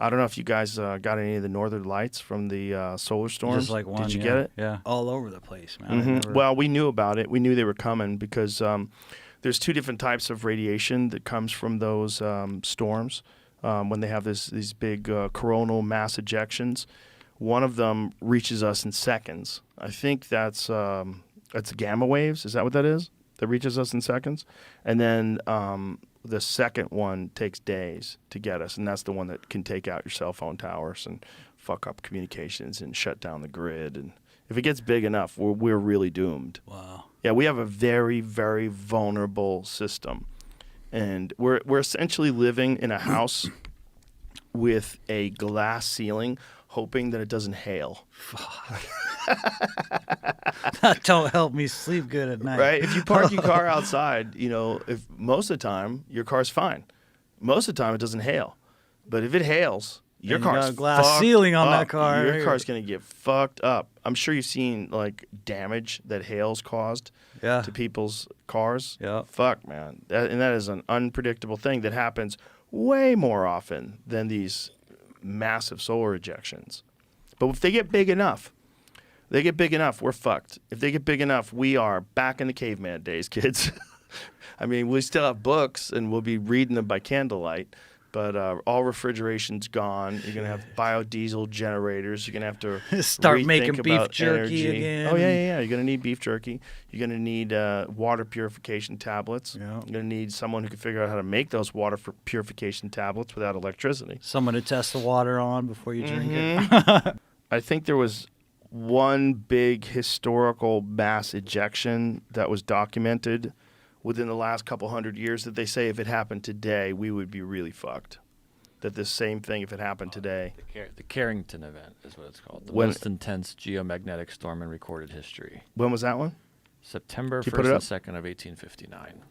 I don't know if you guys got any of the northern lights from the solar storms. Just like one. Did you get it? Yeah, all over the place, man. Mm-hmm. Well, we knew about it. We knew they were coming because there's two different types of radiation that comes from those storms when they have these big coronal mass ejections. One of them reaches us in seconds. I think that's gamma waves. Is that what that is? That reaches us in seconds? And then the second one takes days to get us, and that's the one that can take out your cell phone towers and fuck up communications and shut down the grid. And if it gets big enough, we're really doomed. Wow. Yeah, we have a very, very vulnerable system, and we're essentially living in a house with a glass ceiling, hoping that it doesn't hail. That don't help me sleep good at night. Right? If you park your car outside, if most of the time your car's fine. Most of the time it doesn't hail. But if it hails, your And you car's got a glass fucked ceiling on that up. car. Your car's going to get fucked up. I'm sure you've seen like damage that hail's caused Yeah. to people's cars. Yeah. Fuck, man. That is an unpredictable thing that happens way more often than these massive solar ejections. But if they get big enough, we're fucked. If they get big enough, we are back in the caveman days, kids. I mean, we still have books, and we'll be reading them by candlelight, but all refrigeration's gone. You're going to have biodiesel generators. You're going to have to Start making rethink beef about jerky energy. again. Oh, yeah. You're going to need beef jerky. You're going to need water purification tablets. Yeah. You're going to need someone who can figure out how to make those water purification tablets without electricity. Someone to test the water on before you drink it. I think there was one big historical mass ejection that was documented within the last couple hundred years that they say if it happened today, we would be really fucked. That this same thing, if it happened today. The Carrington event is what it's called. The When- most intense geomagnetic storm in recorded history. When was that one? September Can you 1st put it and up? 2nd of 1859.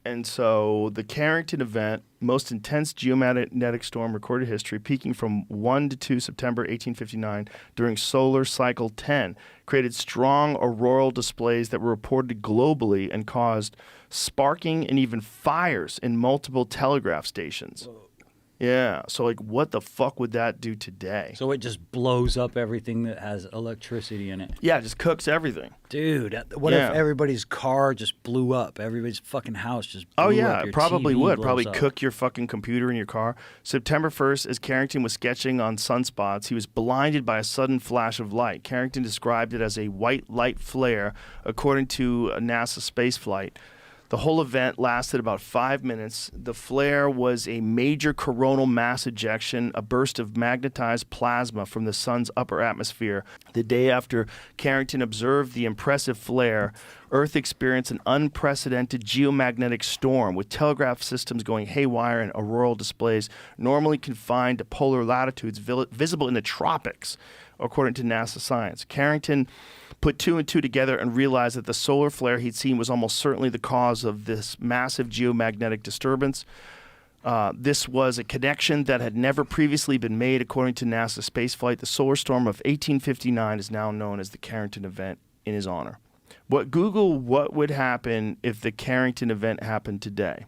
And so the Carrington event, most intense geomagnetic storm recorded history, peaking from 1 to 2 September 1859 during solar cycle 10, created strong auroral displays that were reported globally and caused sparking and even fires in multiple telegraph stations. Whoa. Yeah, so like what the fuck would that do today? So it just blows up everything that has electricity in it. Yeah, it just cooks everything. Dude, what Yeah. if everybody's car just blew up? Everybody's fucking house just blew Oh, up. yeah, Your it probably TV would. blows Probably up. cook your fucking computer in your car. September 1st, as Carrington was sketching on sunspots, he was blinded by a sudden flash of light. Carrington described it as a white light flare, according to a NASA spaceflight. The whole event lasted about 5 minutes. The flare was a major coronal mass ejection, a burst of magnetized plasma from the sun's upper atmosphere. The day after Carrington observed the impressive flare, Earth experienced an unprecedented geomagnetic storm with telegraph systems going haywire and auroral displays normally confined to polar latitudes visible in the tropics, according to NASA science. Carrington put two and two together and realized that the solar flare he'd seen was almost certainly the cause of this massive geomagnetic disturbance. This was a connection that had never previously been made, according to NASA spaceflight. The solar storm of 1859 is now known as the Carrington event in his honor. Google what would happen if the Carrington event happened today.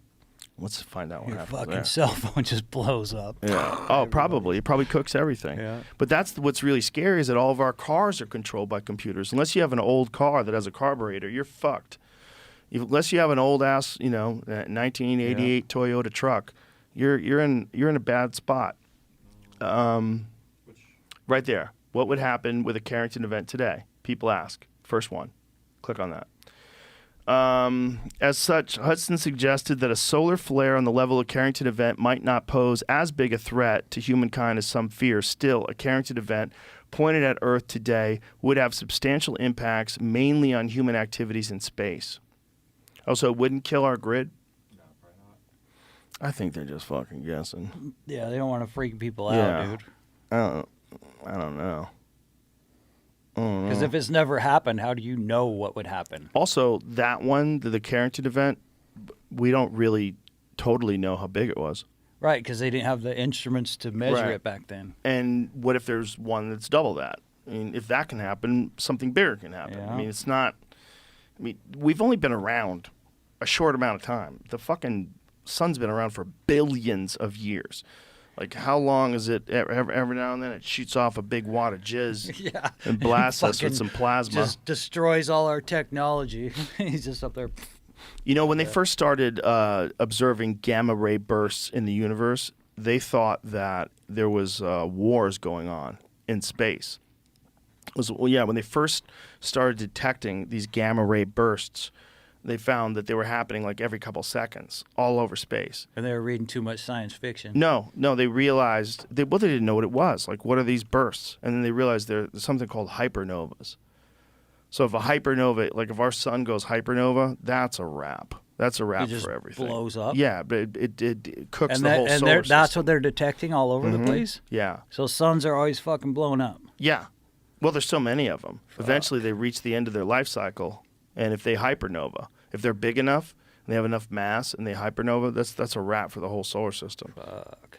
Let's find out what Your happens fucking there. cell phone just blows up. Yeah. Oh, probably. It probably cooks everything. Yeah. But that's what's really scary is that all of our cars are controlled by computers. Unless you have an old car that has a carburetor, you're fucked. Unless you have an old ass, 1988 Toyota truck, you're in a bad spot. Right there. What would happen with a Carrington event today? People ask. First one. Click on that. As such, Hudson suggested that a solar flare on the level of Carrington event might not pose as big a threat to humankind as some fear. Still, a Carrington event pointed at Earth today would have substantial impacts, mainly on human activities in space. Also, it wouldn't kill our grid? No, probably not. I think they're just fucking guessing. Yeah, they don't want to freak people out, Yeah. dude. I don't know. Because if it's never happened, how do you know what would happen? Also, that one, the Carrington event, we don't really totally know how big it was. Right, because they didn't have the instruments to measure Right. it back then. And what if there's one that's double that? I mean, if that can happen, something bigger can happen. Yeah. I mean, it's not. I mean, we've only been around a short amount of time. The fucking sun's been around for billions of years. Like, how long is it? Every now and then it shoots off a big wad of jizz Yeah. and blasts us with Fucking some plasma. Just destroys all our technology. He's just up there. You know, when they first started observing gamma ray bursts in the universe, they thought that there was wars going on in space. When they first started detecting these gamma ray bursts, they found that they were happening like every couple seconds all over space. And they were reading too much science fiction. No, they realized they didn't know what it was. Like, what are these bursts? And then they realized there's something called hypernovas. So if a hypernova, like if our sun goes hypernova, that's a wrap. That's a wrap It just for everything. blows up. Yeah, but it cooks And the whole solar system. that's what they're detecting all over the place? Yeah. So suns are always fucking blowing up. Yeah. Well, there's so many of them. Eventually, they reach the end of their life cycle, and if they hypernova, if they're big enough and they have enough mass and they hypernova, that's a wrap for the whole solar system. Fuck.